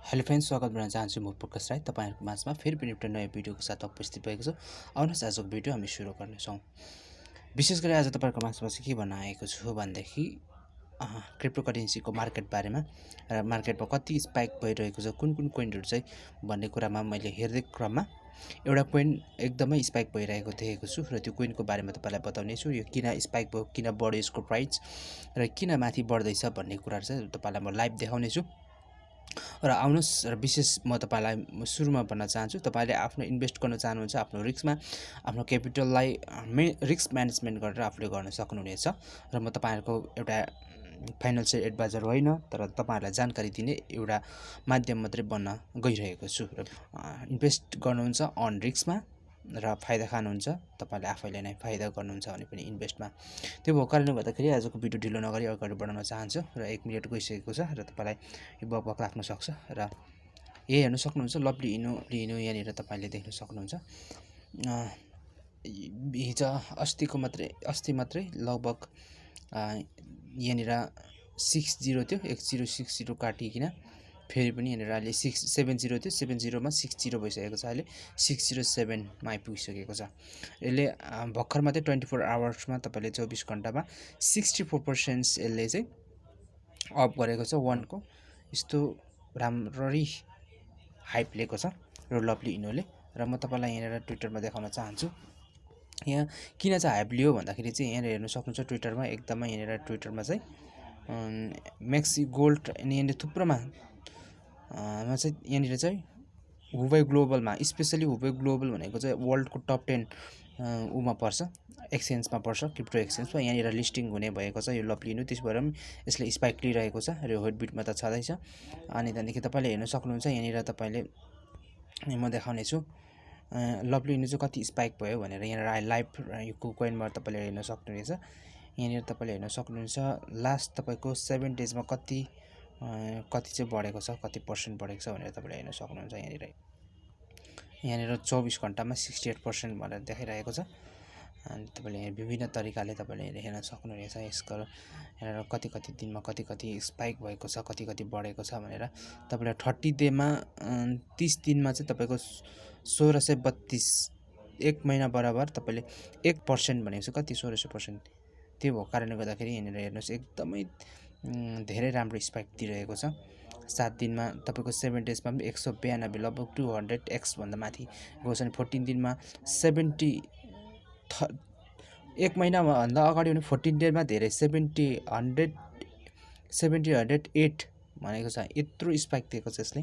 Hello friends, स्वागत गर्न चाहन्छु म प्रकाश राई तपाईहरुको माझमा फेरि पनि एउटा नयाँ भिडियोको साथ उपस्थित भएको छु। आउनुहोस् आजको भिडियो हामी सुरु गर्नेछौँ। विशेष गरी आज तपाईहरुको माझमा चाहिँ के भन्न आएको छु भन्दाखेरि क्रिप्टोकरेन्सीको मार्केट बारेमा र मार्केटमा कति स्पाइक भइरहेको छ, कुन कोइनहरु चाहिँ भन्ने कुरामा मैले हेर्दै क्रममा एउटा कोइन एकदमै स्पाइक भइरहेको देखेको छु र त्यो कोइनको बारेमा तपाईलाई बताउने छु। यो किन स्पाइक भयो, किन बढ्यो यसको प्राइस र किन माथि बढ्दैछ भन्ने कुराहरु चाहिँ तपाईलाई म लाइभ देखाउने छु। र आउनुहोस् र विशेष म तपाईलाई सुरुमा भन्न चाहन्छु, तपाईले आफ्नो इन्भेस्ट गर्न चाहनुहुन्छ आफ्नो रिस्कमा आफ्नो क्यापिटललाई रिस्क म्यानेजमेन्ट गरेर आफूले गर्न सक्नुहुनेछ र म तपाईहरुको एउटा फाइनान्शियल एडभाइजर होइन, तर तपाईहरुलाई जानकारी दिने एउटा माध्यम मात्रै बन्न गइरहेको छु। र इन्भेस्ट गर्नुहुन्छ अन रिस्कमा र फाइदा खानुहुन्छ, तपाईले आफैले नै फाइदा गर्नुहुन्छ भने पनि इन्भेस्टमा। त्यो भएको कारणले गर्दाखेरि आजको भिडियो ढिलो नगरी अगाडि बढाउन चाहन्छु र 1 मिनेट गइसकेको छ र तपाईलाई यो बकबक लाग्न सक्छ र यही हेर्न सक्नुहुन्छ। लभली इनो यहाँनिर तपाईले देख्न सक्नुहुन्छ। अस्ति मात्रै लगभग यहाँनिर 60 थियो, 1060 काटिकिन फेरि पनि यहाँनिर अहिले 70 थियो, 70 मा 60 भइसकेको छ। अहिले 607 मा आइपुगिसकेको छ। यसले भर्खर मात्रै 24 आवर्समा तपाईले 24 घण्टामा 64% यसले चाहिँ अप गरेको छ 1 को। यस्तो राम्ररी हाइप लिएको छ र लभली इनोले। र म तपाईलाई यहाँनिर ट्विटरमा देखाउन चाहन्छु यहाँ किन चाहिँ हाइप लियो भन्दाखेरि चाहिँ यहाँ हेर्न सक्नुहुन्छ ट्विटरमा एकदमै यहाँनिर ट्विटरमा चाहिँ मैक्सी गोल्ड अनि यहाँनिर थुप्रोमा चाहिँ यहाँनिर चाहिँ हुवे ग्लोबलमा स्पेशली हुवे ग्लोबल भनेको चाहिँ वर्ल्डको टप 10 उमा पर्छ, एक्सचेन्जमा पर्छ, क्रिप्टो एक्सचेन्जमा यहाँनिर लिस्टिङ हुने भएको छ यो लभली इनो। त्यस भएर पनि यसले स्पाइक लिइरहेको छ र यो हेडबिटमा त छँदैछ। अनि त्यहाँदेखि तपाईले हेर्न सक्नुहुन्छ यहाँनिर तपाईले म देखाउने छु लभली इनो चाहिँ कति स्पाइक भयो भनेर। यहाँनिर लाइभ यो कोइनमा तपाईले हेर्न सक्नुहुनेछ। यहाँनिर तपाईले हेर्न सक्नुहुन्छ लास्ट तपाईको 7 डेजमा कति चाहिँ बढेको छ, कति पर्सेन्ट बढेको छ भनेर तपाईले हेर्न सक्नुहुन्छ। यहाँनिर 24 घण्टामा 68% भनेर देखाइरहेको छ। अनि तपाईले विभिन्न तरिकाले तपाईले हेर्न सक्नुहुनेछ यसको यहाँनिर कति दिनमा कति स्पाइक भएको छ, कति बढेको छ भनेर। तपाईले 30 डेमा 30 दिनमा चाहिँ तपाईको 1632 1 महिना बराबर तपाईले 1% भनेको छ कति 1600%। त्यो भएको कारणले गर्दाखेरि यहाँनिर हेर्नुस् एकदमै धेरै राम्रो स्पाइक दिइरहेको छ। 7 दिनमा तपाईको 7 डेजमा पनि 192 लगभग 200x भन्दा माथि गएको छ। 14 दिनमा 70 1 महिना भन्दा अगाडि भने 14 डेजमा धेरै 108 भनेको छ। यत्रो स्पाइक दिएको छ यसले।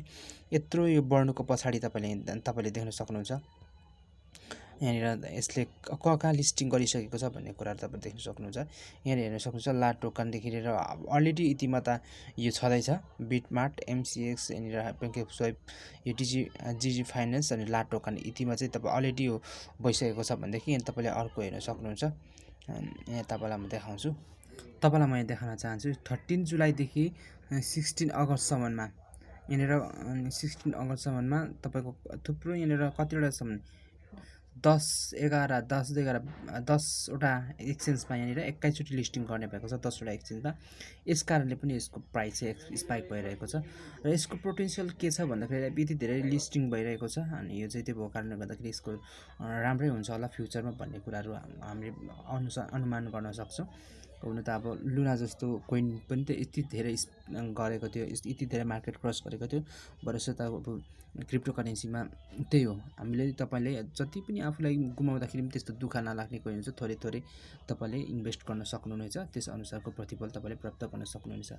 यत्रो यो बढ्नुको पछाडी तपाईले देख्न सक्नुहुन्छ यहाँनिर यसले कहाँ लिस्टिङ गरिसकेको छ भन्ने कुराहरु तपाईले देख्न सक्नुहुन्छ। यहाँ हेर्न सक्नुहुन्छ ला टोकनदेखि लिएर अलरेडी यतिमा त यो छँदैछ बिटमार्ट, एमसीएक्स, यहाँनिर बैंक स्वाइप, यो जीजी फाइनान्स अनि ला टोकन यतिमा चाहिँ तपाईँ अलरेडी यो भइसकेको छ भनेदेखि यहाँ तपाईले अर्को हेर्न सक्नुहुन्छ। यहाँ तपाईलाई म देखाउँछु, तपाईलाई म यहाँ देखाउन चाहन्छु 13 जुलाईदेखि 16 अगस्तसम्ममा यहाँनिर 16 अगस्तसम्ममा तपाईको थुप्रो यहाँनिर कतिवटा सम्म 10 वटा एक्सचेन्जमा यहाँनिर 21 चोटि लिस्टिङ गर्ने भएको छ 10 वटा एक्सचेन्जमा। यस कारणले पनि यसको प्राइस चाहिँ स्पाइक भइरहेको छ र यसको पोटेन्शियल के छ भन्दाखेरि यति धेरै लिस्टिङ भइरहेको छ अनि यो चाहिँ त्यो भएको कारणले गर्दाखेरि यसको राम्रै हुन्छ होला फ्युचरमा भन्ने कुराहरु हामीले अनुमान गर्न सक्छौं। हुन त अब लुना जस्तो कोइन पनि त यति धेरै गरेको थियो, यति धेरै मार्केट क्रस गरेको थियो। भरोसा त अब क्रिप्टोकरेन्सीमा त्यही हो, हामीले तपाईले जति पनि आफूलाई गुमाउँदाखेरि पनि त्यस्तो दुःख नलाग्ने कोइन हुन्छ। थोरै तपाईले इन्भेस्ट गर्न सक्नुहुनेछ, त्यस अनुसारको प्रतिफल तपाईले प्राप्त गर्न सक्नुहुनेछ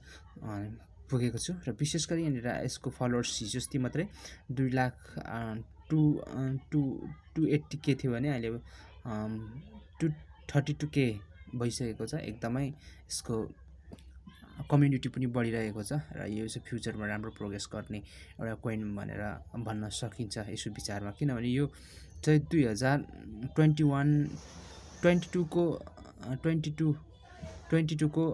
पुगेको छु। र विशेष गरी यहाँनिर यसको फलोअर्स हिजोस्ति मात्रै 2,280k थियो भने अहिले 232k भइसकेको छ। एकदमै यसको कम्युनिटी पनि बढिरहेको छ र यो चाहिँ फ्युचरमा राम्रो प्रोग्रेस गर्ने एउटा कोइन भनेर भन्न सकिन्छ यसो विचारमा। किनभने यो चाहिँ 2022 को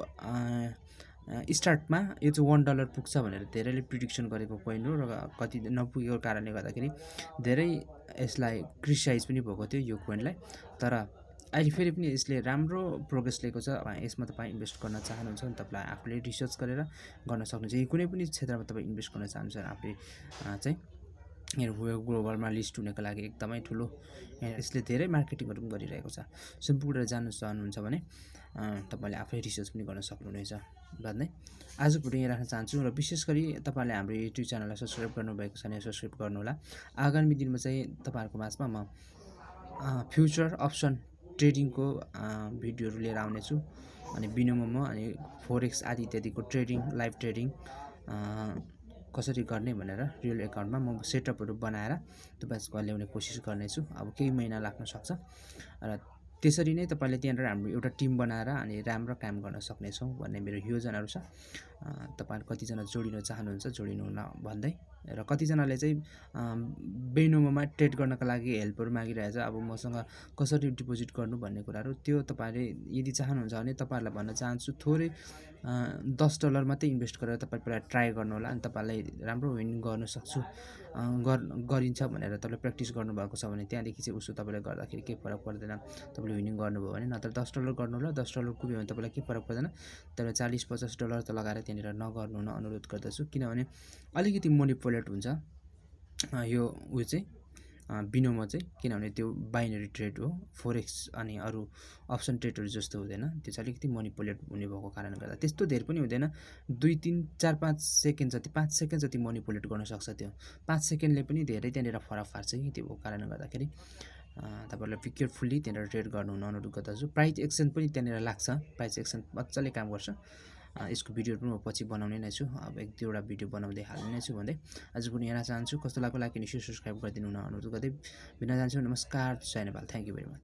स्टार्टमा यो चाहिँ $1 पुग्छ भनेर धेरैले प्रिडिक्सन गरेको कोइन हो र कति नपुगेको कारणले गर्दाखेरि धेरै यसलाई क्रिटिसाइज पनि भएको थियो यो कोइनलाई। तर अहिले फेरि पनि यसले राम्रो प्रोग्रेस लिएको छ। यसमा तपाईँ इन्भेस्ट गर्न चाहनुहुन्छ भने तपाईँलाई आफूले रिसर्च गरेर गर्न सक्नुहुन्छ। कुनै पनि क्षेत्रमा तपाईँ इन्भेस्ट गर्न चाहनुहुन्छ भने आफूले चाहिँ ग्लोबलमा लिस्ट हुनको लागि एकदमै ठुलो यसले धेरै मार्केटिङहरू पनि गरिरहेको छ। सिम्पल कुरा जान्नु चाहनुहुन्छ भने तपाईँले आफै रिसर्च पनि गर्न सक्नुहुनेछ। बाद नै आजको भिडियो यहाँ राख्न चाहन्छु र विशेष गरी तपाईँले हाम्रो युट्युब च्यानललाई सब्सक्राइब गर्नुभएको छ भने सब्सक्राइब गर्नुहोला। आगामी दिनमा चाहिँ तपाईँहरूको माझमा म फ्युचर अप्सन ट्रेडिङको भिडियोहरू लिएर आउनेछु अनि बिनोमोमा अनि फोरेक्स आदि इत्यादिको ट्रेडिङ लाइभ ट्रेडिङ कसरी गर्ने भनेर रियल एकाउन्टमा म सेटअपहरू बनाएर तपाईँको ल्याउने कोसिस गर्नेछु। अब केही महिना लाग्न सक्छ र त्यसरी नै तपाईँले त्यहाँनिर हाम्रो एउटा टिम बनाएर अनि राम्रो काम गर्न सक्नेछौँ भन्ने मेरो योजनाहरू छ। तपाईँहरू कतिजना जोडिन चाहनुहुन्छ जोडिनु हुन भन्दै र कतिजनाले चाहिँ बेनोमोमा ट्रेड गर्नका लागि हेल्पहरू मागिरहेछ। अब मसँग कसरी डिपोजिट गर्नु भन्ने कुराहरू त्यो तपाईँले यदि चाहनुहुन्छ भने तपाईँहरूलाई भन्न चाहन्छु थोरै $10 मात्रै इन्भेस्ट गरेर तपाईँ पहिला ट्राई गर्नु होला अनि तपाईँलाई राम्रो विन गर्न सक्छु गरिन्छ भनेर तपाईँले प्र्याक्टिस गर्नुभएको छ भने त्यहाँदेखि चाहिँ उसो तपाईँले गर्दाखेरि केही फरक पर्दैन। तपाईँले विनिङ गर्नुभयो भने नत्र $10 गर्नु होला, $10 कुब्यो भने तपाईँलाई केही फरक पर्दैन। तर $40-50 त लगाएर त्यहाँनिर नगर्नु हुन अनुरोध गर्दछु, किनभने अलिकति मोनिपुलेट हुन्छ यो उयो चाहिँ बिनोमो चाहिँ, किनभने त्यो बाइनरी ट्रेड हो। फोरेक्स अनि अरू अप्सन ट्रेडहरू जस्तो हुँदैन, त्यो चाहिँ अलिकति मोनिपुलेट हुने भएको कारणले गर्दा त्यस्तो धेर पनि हुँदैन। 2, 3, 4, 5 सेकेन्ड जति 5 सेकेन्ड जति मोनिपुलेट गर्न सक्छ। त्यो 5 सेकेन्डले पनि धेरै त्यहाँनिर फरक पार्छ कि त्यो कारणले गर्दाखेरि तपाईँहरूलाई बी केयरफुल्ली त्यहाँनिर ट्रेड गर्नु हुन अनुरोध गर्दछु। प्राइस एक्सन पनि त्यहाँनिर लाग्छ, प्राइस एक्सन मजाले काम गर्छ। यसको भिडियोहरू पनि म पछि बनाउने नै छु, अब 1-2वटा भिडियो बनाउँदै हाल्ने नै छु भन्दै आज पनि हेर्न चाहन्छु। कस्तो लाग्यो लाइक अनि सब्सक्राइब गरिदिनु हुन अनुरोध गर्दै बिना चाहन्छु। नमस्कार, जय Nepal, thank you very much.